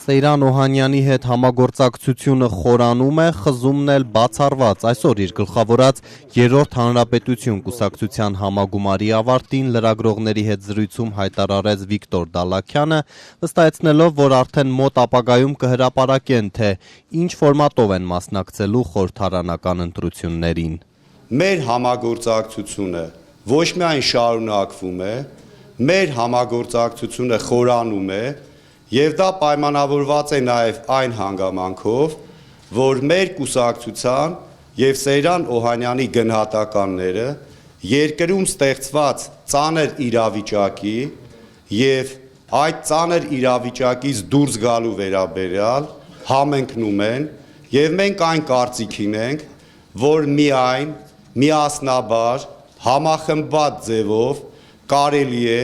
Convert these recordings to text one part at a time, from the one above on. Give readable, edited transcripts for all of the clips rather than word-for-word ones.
Սեյրան Օհանյանի հետ համագործակցությունը խորանում է, խզումն էլ բացառված։ Այսօր իր գլխավորած Երրորդ Հանրապետություն կուսակցության համագումարի ավարտին լրագրողների հետ զրույցում հայտարարեց Վիկտոր Դալաքյանը, վստահեցնելով, որ արդեն մոտ ապագայում կհրապարակեն, թե ինչ ֆորմատով են մասնակցելու խորհրդարանական ընտրություններին։ Մեր համագործակցությունը ոչ միայն շարունակվում է, մեր համագործակցությունը խորանում է, եւ դա պայմանավորված է նաեւ այն հանգամանքով, որ մեր կուսակցության եւ Սեյրան Օհանյանի գնահատականները երկրում ստեղծված ծանր իրավիճակի եւ այդ ծանր իրավիճակից դուրս գալու վերաբերյալ համընկնում են եւ մենք այն կարծիքին ենք, որ միայն միասնաբար համախմբված ձևով կարելի է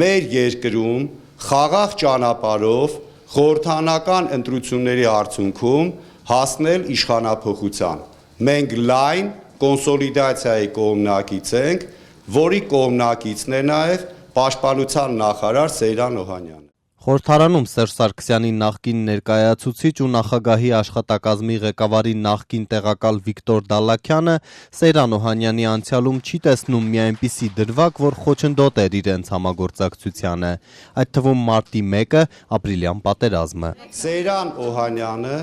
մեր երկրում խաղաղ ճանապարհով խորհրդարանական ընտրությունների արդյունքում հասնել իշխանափոխության։ Մենք լայն կոնսոլիդացիայի կողմնակից ենք, որի կողմնակիցն է նաև Պաշտպանության նախարար Սեյրան Օհանյանը։ Խորհրդարանում Սերժ Սարգսյանի նախկին ներկայացուցիչ ու նախագահի աշխատակազմի ղեկավարի նախկին տեղակալ Վիկտոր Դալաքյանը Սեյրան Օհանյանի անցյալում չի տեսնում մի այնպիսի դրվագ, որ խոչընդոտ էր իրենց համագործակցությանը, այդ թվում մարտի 1-ը, ապրիլյան պատերազմը։ Սեյրան Օհանյանը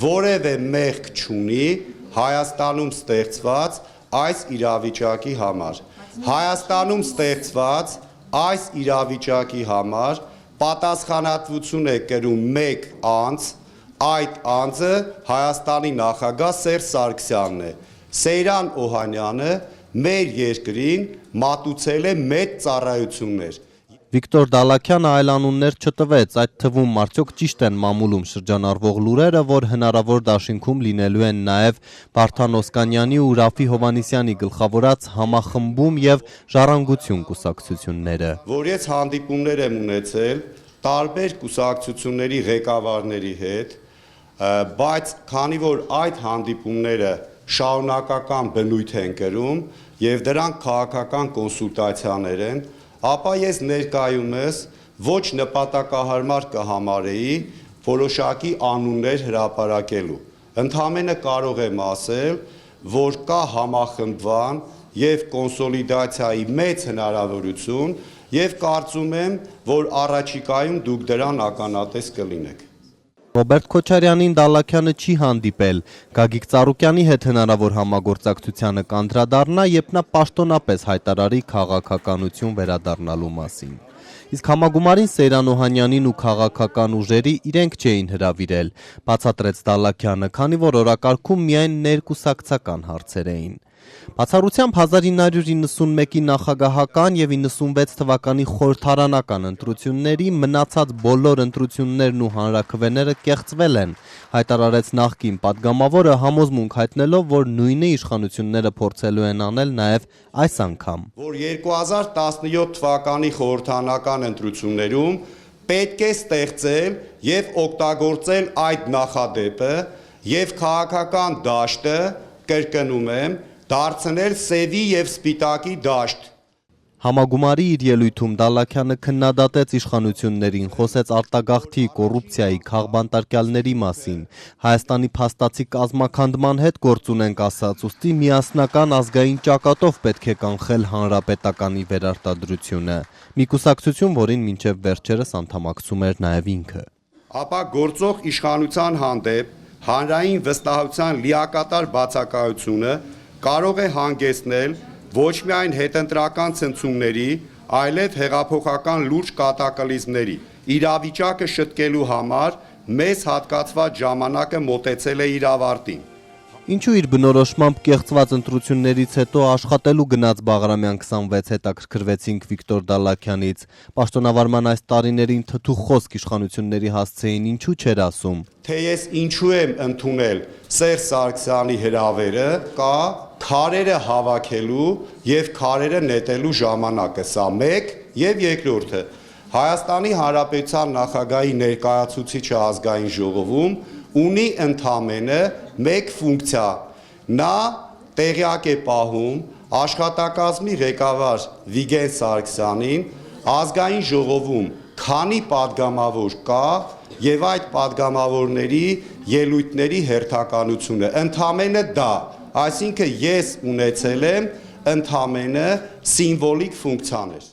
որևէ մեղք չունի Հայաստանում ստեղծված այս իրավիճակի համար։ Հայաստանում ստեղծված այս իրավիճակի համար պատասխանատվություն է կրում մեկ անձ, այդ անձը Հայաստանի նախագահ Սերժ Սարգսյանն է։ Սեյրան Օհանյանը մեր երկրին մատուցել է մեծ ծառայություններ։ Վիկտոր Դալաքյանը այլ անուններ չտվեց, այդ թվում արդյոք ճիշտ են մամուլում շրջանառվող լուրերը, որ հնարավոր դաշինքում լինելու են նաև Վարդան Օսկանյանի ու Ռաֆի Հովհաննիսյանի գլխավորած համախմբում եւ Ժառանգություն կուսակցությունները։ Որ ես հանդիպումներ եմ ունեցել տարբեր կուսակցությունների ղեկավարների հետ, բայց քանի որ այդ հանդիպումները շարունակական բնույթ են կրում եւ դրանք քաղաքական կոնսուլտացիաներ են, ապա ես ներկայումս ոչ նպատակահարմար կհամարեի որոշակի անուններ հրապարակելու։ Ընդհանրապես կարող եմ ասել, որ կա համախմբման եւ կոնսոլիդացիայի մեծ հնարավորություն եւ կարծում եմ, որ առաջիկայում դուք դրան ականատես կլինեք։ Ռոբերտ Քոչարյանին Դալաքյանը չի հանդիպել, Գագիկ Ծառուկյանի հետ հնարավոր համագործակցությանը կանդրադառնա, երբ նա պաշտոնապես հայտարարի քաղաքականություն վերադառնալու մասին։ Իսկ համագումարին Սեյրան Օհանյանին ու քաղաքական ուժերի իրենք չէին հրավիրել, բացատրեց Դալաքյանը, քանի որ օրակարգում միայն ներկուսակցական հարցեր էին։ Բացառությամբ 1991-ի նախագահական եւ 96 թվականի խորհրդարանական ընտրությունների մնացած բոլոր ընտրություններն ու հանրաքվեները կեղծվել են, հայտարարեց նախկին падգամավորը համոզմունք հայտնելով, որ նույնը իշխանությունները փորձելու են անել նաեւ այս անգամ։ Որ 2017 թվականի խորհրդարանական ընտրություններում պետք է ստեղծել եւ օգտագործել այդ նախադեպը եւ քաղաքական դաշտը, կրկնում եմ, դարձնել սևի եւ սպիտակի դաշտ։ Համագումարի իր ելույթում Դալաքյանը քննադատեց իշխանություններին, խոսեց արտագաղթի, կոռուպցիայի, քաղբանտարկյալների մասին, Հայաստանի փաստացի կազմաքանդման հետ գործ ունենք ասաց, ուստի միասնական ազգային ճակատով պետք է կանխել հանրապետականի վերարտադրությունը։ Մի կուսակցություն, որին մինչև վերջերս անդամակցում էր նաև ինքը։ Ապա գործող իշխանության հանդեպ հանրային վստահության լիակատար բացակայությունը կարող է հանգեցնել ոչ միայն հետընտրական ցնցումների, այլև հեղափոխական լուրջ կատակլիզմների։ Իրավիճակը շտկելու համար մեզ հատկացված ժամանակը մոտեցել է իր ավարտին։ Ինչու իր բնորոշմամբ կեղծված ընտրություններից հետո աշխատելու գնաց Բաղրամյան 26 հետաքրքրվեցինք Վիկտոր Դալաքյանից, պաշտոնավարման այս տարիներին թթու խոսք իշխանությունների հասցեին, ինչու չէր ասում։ Թե ես ինչու եմ ընդունել Սերժ Սարգսյանի հրավերը, կա քարերը հավաքելու եւ քարերը նետելու ժամանակը, սա մեկ եւ երկրորդը։ Հայաստանի Հանրապետության նախագահի ներկայացուցիչը ազգային ժողովում ունի ընդամենը մեկ ֆունկցիա, նա տեղյակ է պահում աշխատակազմի ղեկավար Վիգեն Սարգսյանին ազգային ժողովում քանի падգամավոր կա եւ այդ падգամավորների ելույթների հերթականությունը, ընդամենը դա, այսինքն ես ունեցել եմ ընդամենը սիմվոլիկ ֆունկցիաներ։